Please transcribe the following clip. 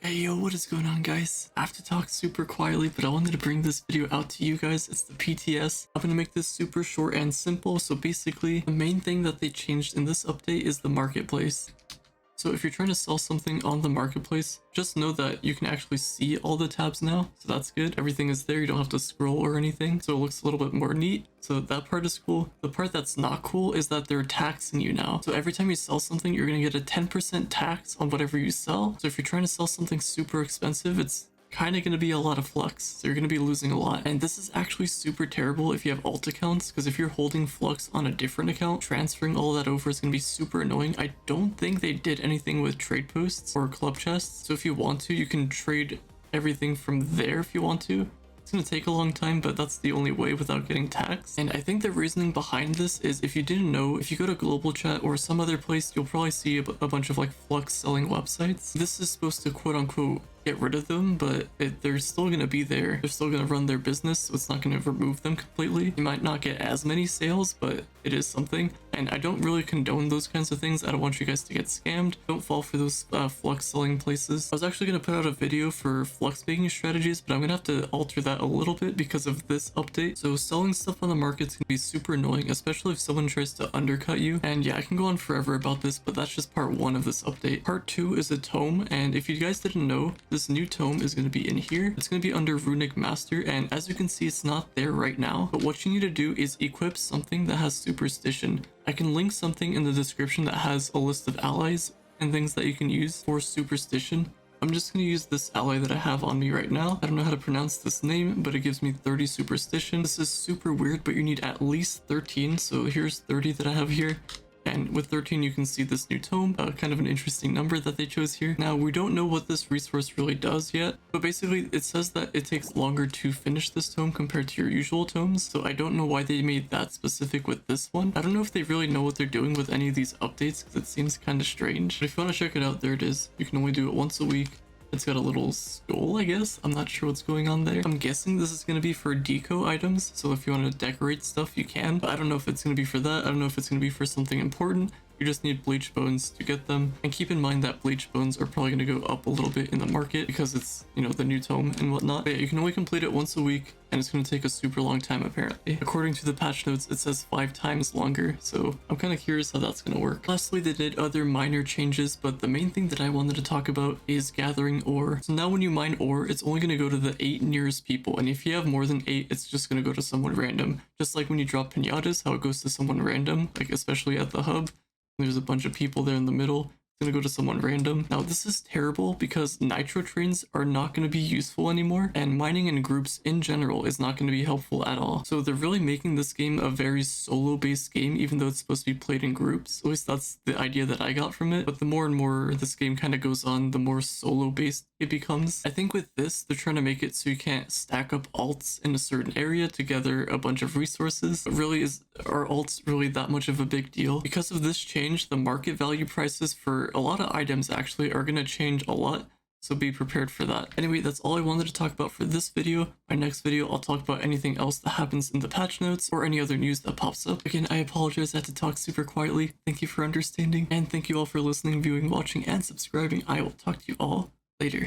Hey yo, what is going on guys? I have to talk super quietly, but I wanted to bring this video out to you guys. It's the PTS. I'm gonna make this super short and simple. So basically, the main thing that they changed in this update is the marketplace. So if you're trying to sell something on the marketplace, just know that you can actually see all the tabs now. So that's good. Everything is there. You don't have to scroll or anything. So it looks a little bit more neat. So that part is cool. The part that's not cool is that they're taxing you now. So every time you sell something, you're going to get a 10% tax on whatever you sell. So if you're trying to sell something super expensive, it's kind of going to be a lot of flux, so you're going to be losing a lot. And this is actually super terrible if you have alt accounts, because if you're holding flux on a different account, transferring all that over is going to be super annoying. I don't think they did anything with trade posts or club chests, so if you want to, you can trade everything from there if you want to. It's going to take a long time, but that's the only way without getting taxed. And I think the reasoning behind this is, if you didn't know, if you go to global chat or some other place, you'll probably see a bunch of like flux selling websites. This is supposed to quote unquote get rid of them, but they're still going to be there. They're still going to run their business, so it's not going to remove them completely. You might not get as many sales, but it is something. And I don't really condone those kinds of things. I don't want you guys to get scammed. Don't fall for those flux selling places. I was actually going to put out a video for flux making strategies, but I'm going to have to alter that a little bit because of this update. So selling stuff on the markets can be super annoying, especially if someone tries to undercut you. And yeah, I can go on forever about this, but that's just part 1 of this update. Part 2 is a tome, and if you guys didn't know, this new tome is going to be in here. It's going to be under Runic Master, and as you can see, it's not there right now. But what you need to do is equip something that has Superstition. I can link something in the description that has a list of allies and things that you can use for Superstition. I'm just going to use this ally that I have on me right now. I don't know how to pronounce this name, but it gives me 30 Superstition. This is super weird, but you need at least 13. So here's 30 that I have here. And with 13, you can see this new tome, kind of an interesting number that they chose here. Now, we don't know what this resource really does yet, but basically it says that it takes longer to finish this tome compared to your usual tomes. So I don't know why they made that specific with this one. I don't know if they really know what they're doing with any of these updates, because it seems kind of strange. But if you want to check it out, there it is. You can only do it once a week. It's got a little skull, I guess. I'm not sure what's going on there. I'm guessing this is going to be for deco items. So if you want to decorate stuff, you can. But I don't know if it's going to be for that. I don't know if it's going to be for something important. You just need bleach bones to get them. And keep in mind that bleach bones are probably going to go up a little bit in the market because it's, you know, the new tome and whatnot. But yeah, you can only complete it once a week, and it's going to take a super long time apparently. According to the patch notes, it says 5 times longer. So I'm kind of curious how that's going to work. Lastly, they did other minor changes, but the main thing that I wanted to talk about is gathering ore. So now when you mine ore, it's only going to go to the 8 nearest people. And if you have more than 8, it's just going to go to someone random. Just like when you drop pinatas, how it goes to someone random, like especially at the hub. There's a bunch of people there in the middle. It's gonna go to someone random. Now this is terrible because nitro trains are not going to be useful anymore, and mining in groups in general is not going to be helpful at all. So they're really making this game a very solo based game, even though it's supposed to be played in groups. At least that's the idea that I got from it. But the more and more this game kind of goes on, the more solo based it becomes. I think with this, they're trying to make it so you can't stack up alts in a certain area to gather a bunch of resources. But really, are alts really that much of a big deal? Because of this change, the market value prices for a lot of items actually are going to change a lot. So be prepared for that. Anyway, that's all I wanted to talk about for this video. My next video, I'll talk about anything else that happens in the patch notes or any other news that pops up. Again, I apologize I had to talk super quietly. Thank you for understanding, and thank you all for listening, viewing, watching, and subscribing. I will talk to you all later.